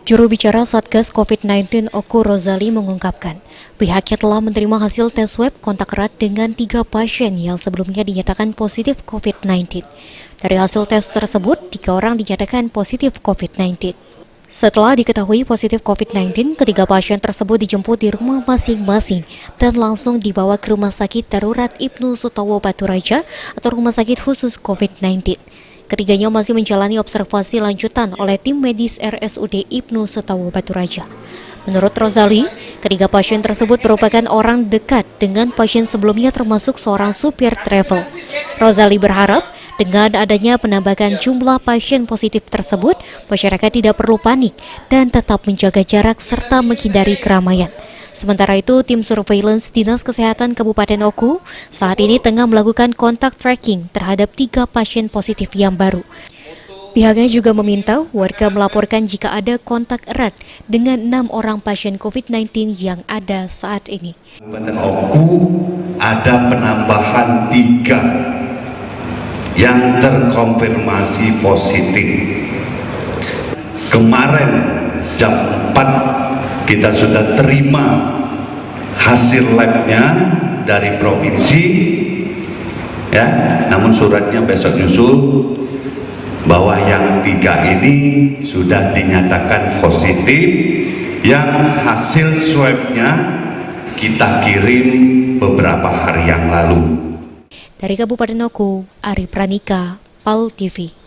Juru bicara Satgas COVID-19 Oku Rozali mengungkapkan, pihaknya telah menerima hasil tes swab kontak erat dengan 3 pasien yang sebelumnya dinyatakan positif COVID-19. Dari hasil tes tersebut, 3 orang dinyatakan positif COVID-19. Setelah diketahui positif COVID-19, ketiga pasien tersebut dijemput di rumah masing-masing dan langsung dibawa ke Rumah Sakit Darurat Ibnu Sutowo Batu Raja atau Rumah Sakit Khusus COVID-19. Ketiganya masih menjalani observasi lanjutan oleh tim medis RSUD Ibnu Sutowo Batu Raja. Menurut Rozali, ketiga pasien tersebut merupakan orang dekat dengan pasien sebelumnya termasuk seorang supir travel. Rozali berharap dengan adanya penambahan jumlah pasien positif tersebut, masyarakat tidak perlu panik dan tetap menjaga jarak serta menghindari keramaian. Sementara itu, tim surveillance Dinas Kesehatan Kabupaten Oku saat ini tengah melakukan kontak tracking terhadap 3 pasien positif yang baru. Pihaknya juga meminta warga melaporkan jika ada kontak erat dengan 6 orang pasien COVID-19 yang ada saat ini. Kabupaten Oku ada penambahan 3 yang terkonfirmasi positif. Kemarin jam 4 kita sudah terima hasil labnya dari provinsi, ya. Namun suratnya besok nyusul bahwa yang 3 ini sudah dinyatakan positif, yang hasil swabnya kita kirim beberapa hari yang lalu. Dari Kabupaten Oku, Ari Pranika, PAL TV.